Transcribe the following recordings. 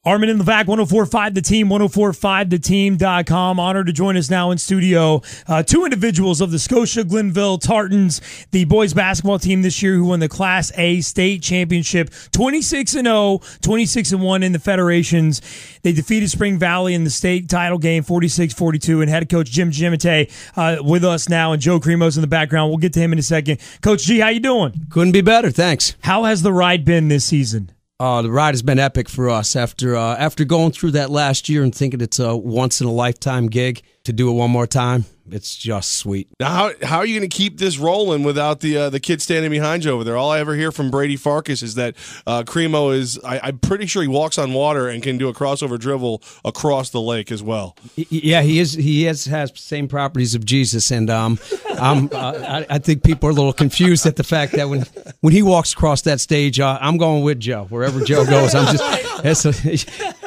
Armen Levack, 104.5 The Team, 104.5theteam.com. Honored to join us now in studio. Two individuals of the Scotia Glenville Tartans, the boys basketball team this year who won the Class A state championship, 26-0, 26-1 in the federations. They defeated Spring Valley in the state title game, 46-42, and head coach Giammattei with us now, and Joe Cremo's in the background. We'll get to him in a second. Coach G, how you doing? Couldn't be better, thanks. How has the ride been this season? The ride has been epic for us. After going through that last year and thinking it's a once-in-a-lifetime gig, to do it one more time, it's just sweet. Now, how are you going to keep this rolling without the kid standing behind you over there? All I ever hear from Brady Farkas is that Cremo is, I'm pretty sure he walks on water and can do a crossover dribble across the lake as well. Yeah, he is. He has the same properties of Jesus, and I think people are a little confused at the fact that when he walks across that stage, I'm going with Joe. Wherever Joe goes,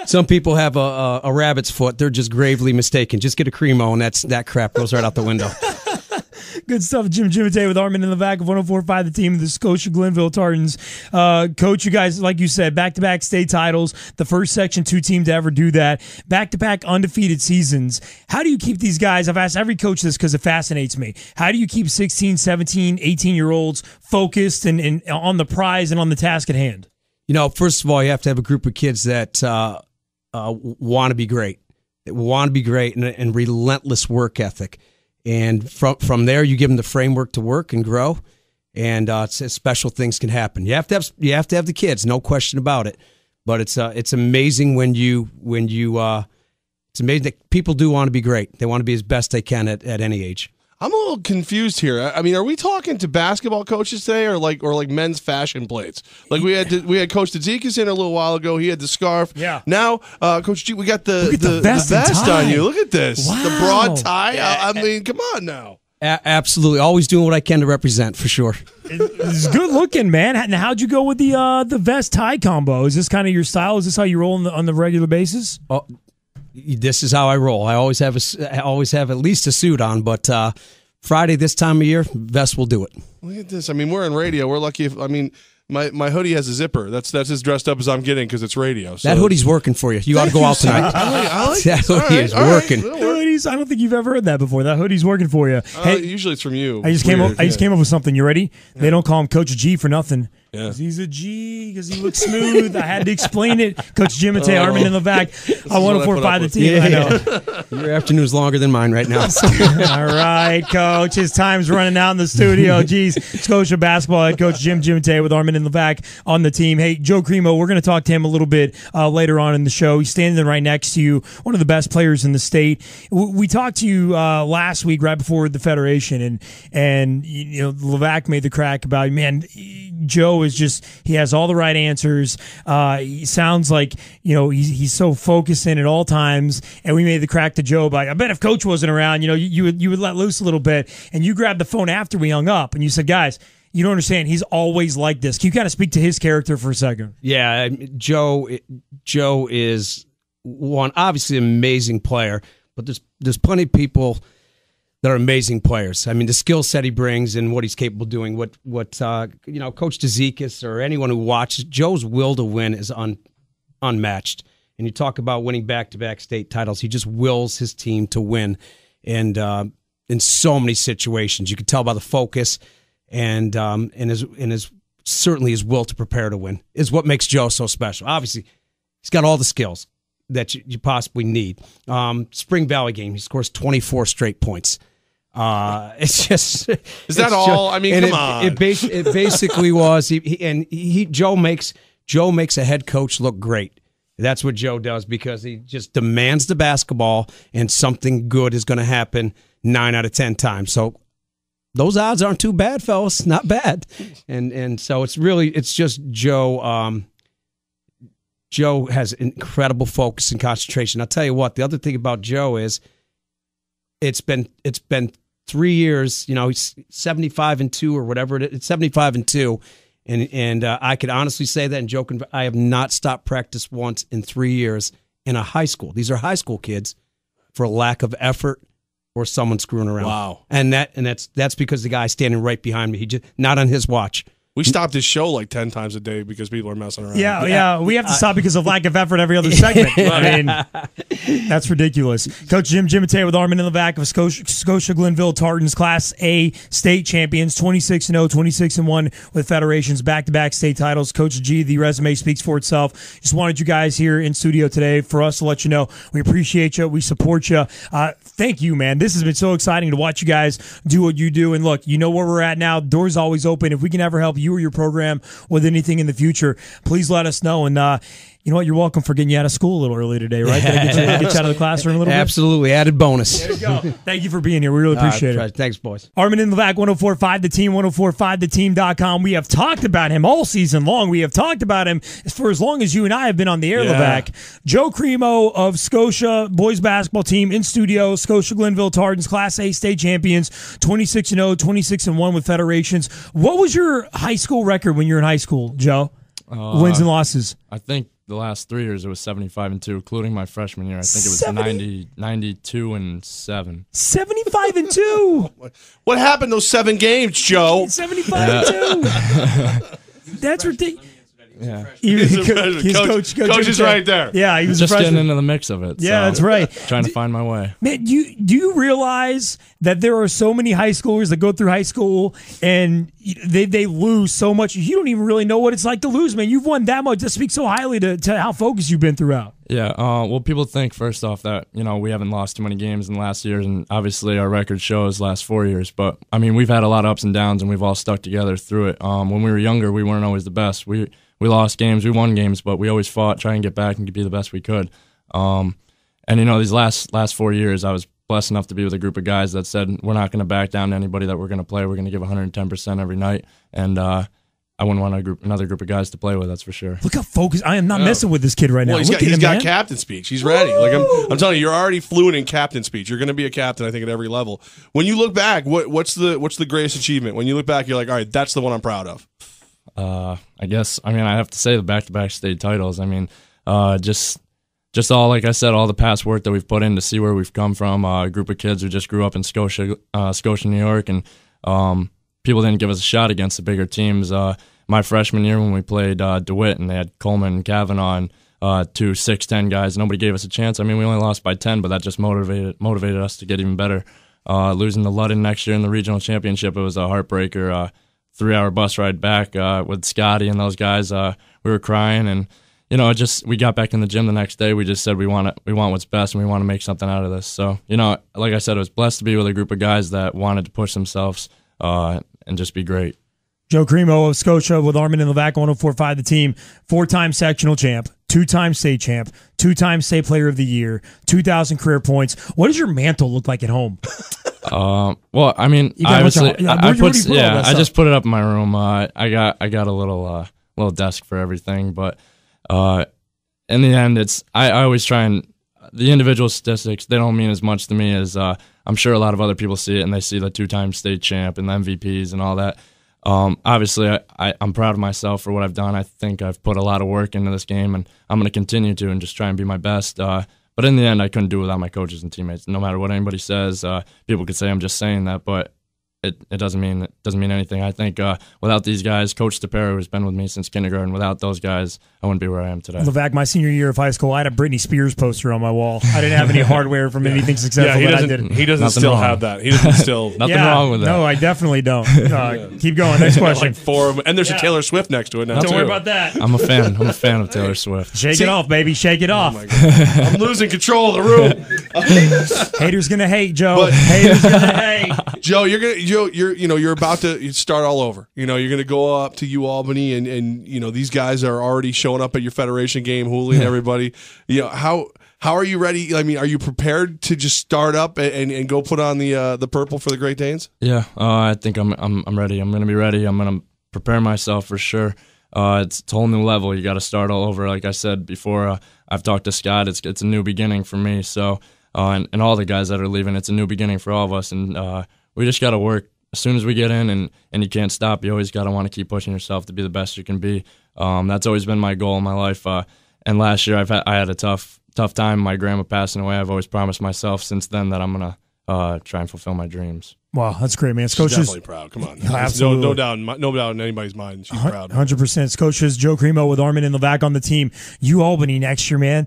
some people have a rabbit's foot. They're just gravely mistaken. Just get a Cremo, and that crap goes right out the window. Good stuff. Giammattei with Armen Levack of 104.5 The Team, the Scotia Glenville Tartans. Coach, you guys, like you said, back-to-back state titles, the first Section 2 team to ever do that, back-to-back undefeated seasons. How do you keep these guys? I've asked every coach this because it fascinates me. How do you keep 16, 17, 18-year-olds focused and on the prize and on the task at hand? You know, first of all, you have to have a group of kids that want to be great. They want to be great and relentless work ethic. And from there, you give them the framework to work and grow, and special things can happen. You have to have the kids, no question about it. But it's amazing when you it's amazing that people do want to be great. They want to be as best they can at any age. I'm a little confused here. I mean, are we talking to basketball coaches today, or like men's fashion plates? Like we had Coach Tzikas in a little while ago. He had the scarf. Yeah. Now, Coach G, we got the vest on you. Look at this. Wow. The broad tie. I mean, come on now. Absolutely, always doing what I can to represent, for sure. It's good looking, man. And how'd you go with the vest tie combo? Is this kind of your style? Is this how you roll on the regular basis? Oh, this is how I roll. I always have at least a suit on, but Friday this time of year, vest will do it. Look at this. I mean, we're in radio. We're lucky. My hoodie has a zipper. That's as dressed up as I'm getting because it's radio. So. That hoodie's working for you. You ought to go out tonight. I like that hoodie is working. I don't think you've ever heard that before. That hoodie's working for you. Hey, usually it's from you. I just came up with something. You ready? Yeah. They don't call him Coach G for nothing. Yeah. He's a G because he looks smooth. I had to explain it. Coach Giammattei, Armen Levack, I 104.5 The Team. Yeah. I know. Your afternoon's longer than mine right now. All right, Coach. His time's running out in the studio. Jeez. Scotia basketball head coach Giammattei with Armen Levack on the team. Hey, Joe Cremo, we're going to talk to him a little bit later on in the show. He's standing right next to you, one of the best players in the state. We talked to you last week right before the Federation, and you know, Levack made the crack about, man, Joe is just, he has all the right answers. He sounds like, you know, he's so focused in at all times. And we made the crack to Joe about, I bet if Coach wasn't around, you know, you would let loose a little bit. And you grabbed the phone after we hung up and you said, guys, you don't understand. He's always like this. Can you kind of speak to his character for a second? Yeah, Joe is one, obviously an amazing player, but there's plenty of people that are amazing players. I mean, the skill set he brings and what he's capable of doing, what you know, Coach Tzikas or anyone who watches, Joe's will to win is unmatched. And you talk about winning back-to-back state titles, he just wills his team to win. And in so many situations, you can tell by the focus and his certainly his will to prepare to win is what makes Joe so special. Obviously, he's got all the skills that you possibly need. Spring Valley game, he scores 24 straight points. It's just is that all? I mean, come on. It basically was. Joe makes a head coach look great. That's what Joe does because he just demands the basketball, and something good is going to happen 9 out of 10 times. So those odds aren't too bad, fellas. Not bad. And so it's just Joe. Joe has incredible focus and concentration. I'll tell you what. The other thing about Joe is it's been 3 years. You know, he's 75-2 or whatever it is. It's 75-2, and I could honestly say that. And Joe, I have not stopped practice once in 3 years in a high school. These are high school kids for lack of effort or someone screwing around. Wow. And that's because the guy's standing right behind me. He just not on his watch. We stopped this show like 10 times a day because people are messing around. Yeah. We have to stop because of lack of effort every other segment. I mean, that's ridiculous. Coach Giammattei with Armen Levack of Scotia Glenville Tartans, Class A state champions, 26-0, 26-1 with federations, back-to-back state titles. Coach G, the resume speaks for itself. Just wanted you guys here in studio today for us to let you know we appreciate you. We support you. Thank you, man. This has been so exciting to watch you guys do what you do. And look, you know where we're at now. Doors always open. If we can ever help you or your program with anything in the future, please let us know. And you know what? You're welcome for getting you out of school a little early today, right? Did I get you out of the classroom a little bit? Absolutely. Added bonus. There you go. Thank you for being here. We really appreciate it. Thanks, boys. Armen Levack, 104.5 The Team, 104.5theteam.com. We have talked about him all season long. We have talked about him for as long as you and I have been on the air, Levack. Joe Cremo of Scotia boys basketball team in studio, Scotia Glenville Tartans, Class A state champions, 26-0, 26-1 with federations. What was your high school record when you were in high school, Joe? Wins and losses. I think the last 3 years it was 75-2, including my freshman year. I think it was 92-7. 75-2. What happened those 7 games, Joe? 75-2. That's ridiculous. Yeah, Coach is right there. Yeah, he was just getting into the mix of it. Yeah, so that's right. Trying to find my way. Man, do you realize that there are so many high schoolers that go through high school and they lose so much? You don't even really know what it's like to lose, man. You've won that much. That speaks so highly to how focused you've been throughout. Yeah, well, people think, first off, that, we haven't lost too many games in the last years, and obviously our record shows last 4 years. But, I mean, we've had a lot of ups and downs, and we've all stuck together through it. When we were younger, we weren't always the best. We lost games, we won games, but we always fought, trying to get back and be the best we could. And, these last 4 years, I was blessed enough to be with a group of guys that said, we're not going to back down to anybody that we're going to play. We're going to give 110% every night. And I wouldn't want another group of guys to play with, that's for sure. Look how focused. I am not messing with this kid right now. Well, he's got captain speech. He's ready. Like I'm telling you, you're already fluent in captain speech. You're going to be a captain, I think, at every level. When you look back, what's the greatest achievement? When you look back, you're like, all right, that's the one I'm proud of. I guess, I have to say the back-to-back state titles. Just all, like I said, all the past work that we've put in to see where we've come from. A group of kids who just grew up in Scotia, New York, and people didn't give us a shot against the bigger teams. My freshman year when we played DeWitt and they had Coleman and Kavanaugh and 2 6'10" guys, nobody gave us a chance. We only lost by 10, but that just motivated us to get even better. Losing to Ludden next year in the regional championship, it was a heartbreaker. 3-hour bus ride back with Scotty and those guys. We were crying, and we got back in the gym the next day. We just said we want what's best, and we want to make something out of this. So like I said, I was blessed to be with a group of guys that wanted to push themselves and just be great. Joe Cremo of Scotia with Armen Levack, 104.5 The Team, 4-time sectional champ, 2-time state champ, 2-time state player of the year, 2,000 career points. What does your mantle look like at home? Well, obviously, I just put it up in my room. I got a little desk for everything, but in the end, I always try and the individual statistics, they don't mean as much to me as I'm sure a lot of other people see it, and they see the 2-time state champ and the MVPs and all that. Obviously, I'm proud of myself for what I've done. I think I've put a lot of work into this game, and I'm going to continue to and just try and be my best. But in the end, I couldn't do it without my coaches and teammates. No matter what anybody says, people could say I'm just saying that, but it doesn't mean anything. I think without these guys, Coach DePero, who's been with me since kindergarten, without those guys, I wouldn't be where I am today. Levack, my senior year of high school, I had a Britney Spears poster on my wall. I didn't have any hardware from anything successful that I did. He doesn't still have that. He doesn't still. Nothing wrong with that. No, I definitely don't. Keep going. Next question. Like 4 of them. And there's a Taylor Swift next to it now, Don't worry about that. I'm a fan of Taylor Swift. Shake it off, baby. Shake it off. Oh my God. I'm losing control of the room. Haters gonna hate, Joe. Haters gonna hate. Joe, you're about to start all over. You're going to go up to UAlbany, and these guys are already showing up at your Federation game, Hooley and everybody. How are you ready? Are you prepared to just start up and go put on the purple for the Great Danes? Yeah, I think I'm ready. I'm going to be ready. I'm going to prepare myself for sure. It's a whole new level. You got to start all over. Like I said before, I've talked to Scott. It's a new beginning for me. So and all the guys that are leaving, it's a new beginning for all of us, and we just got to work. As soon as we get in, and you can't stop, you always got to want to keep pushing yourself to be the best you can be. That's always been my goal in my life. And last year I had a tough time. My grandma passing away. I've always promised myself since then that I'm gonna try and fulfill my dreams. Wow, that's great, man. She's Scotia's definitely proud. Come on. Absolutely. No doubt in anybody's mind. She's proud. 100%. Scotia's Joe Cremo with Armen and Levack on the team. U-Albany next year, man.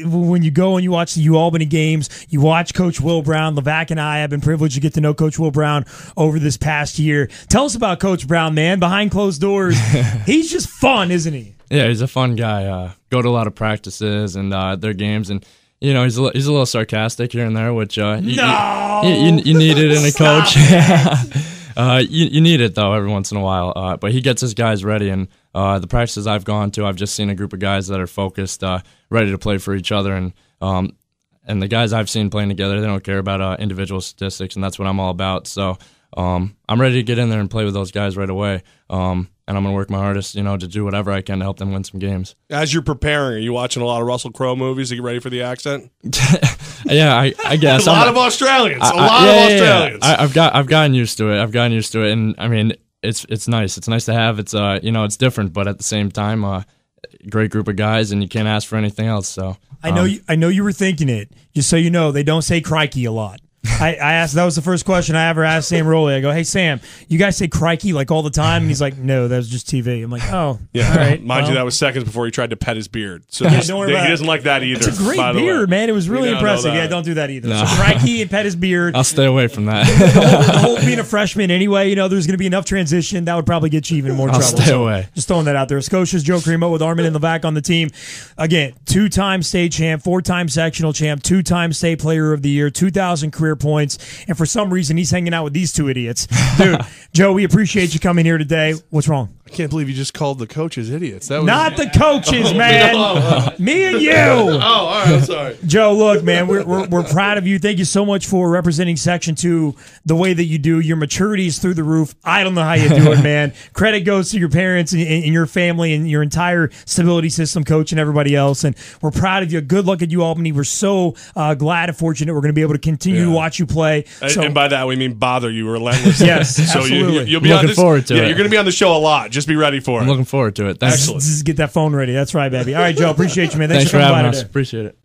When you go and you watch the U-Albany games, you watch Coach Will Brown. Levack and I have been privileged to get to know Coach Will Brown over this past year. Tell us about Coach Brown, man. Behind closed doors, he's just fun, isn't he? Yeah, he's a fun guy. Go to a lot of practices and their games, and you know he's a little sarcastic here and there, which you need it in a coach. You need it though every once in a while. But he gets his guys ready, and the practices I've gone to, I've just seen a group of guys that are focused, ready to play for each other, and the guys I've seen playing together, they don't care about individual statistics, and that's what I'm all about. So I'm ready to get in there and play with those guys right away. And I'm going to work my hardest, to do whatever I can to help them win some games. As you're preparing, are you watching a lot of Russell Crowe movies to get ready for the accent? Yeah, I guess. A lot of Australians. Australians. I've gotten used to it. And I mean, it's nice. It's nice to have. It's it's different, but at the same time, great group of guys, and you can't ask for anything else. So I know you were thinking it. Just so you know, they don't say crikey a lot. I asked, that was the first question I ever asked Sam Rowley. I go, hey, Sam, you guys say crikey like all the time? And he's like, no, that was just TV. I'm like, oh, yeah. All right. Mind you, that was seconds before he tried to pet his beard. So yeah, don't worry about he doesn't like that either. It's a great beard, man. It was really impressive. Yeah, don't do that either. No. So crikey and pet his beard. I'll stay away from that. the whole being a freshman anyway, there's going to be enough transition. That would probably get you even more trouble. I'll stay away. Just throwing that out there. Scotia's Joe Cremo with Armen Levack on the team. Again, 2-time state champ, 4-time sectional champ, 2-time state player of the year, 2,000 career points. And for some reason, he's hanging out with these two idiots. Dude, Joe, we appreciate you coming here today. What's wrong? I can't believe you just called the coaches idiots. That was not the coaches, man. Me and you. Oh, all right. I'm sorry. Joe, look, man, we're proud of you. Thank you so much for representing Section 2 the way that you do. Your maturity is through the roof. I don't know how you do it, man. Credit goes to your parents and your family and your entire stability system, coach, and everybody else. And we're proud of you. Good luck at U-Albany. We're so glad and fortunate we're going to be able to continue to watch you play. And by that, we mean bother you relentlessly. Yes, so absolutely. You'll be looking forward to it. You're going to be on the show a lot. Just be ready for it. I'm looking forward to it. Thanks. Excellent. Just get that phone ready. That's right, baby. All right, Joe. Appreciate you, man. Thanks for coming having by us. today. Appreciate it.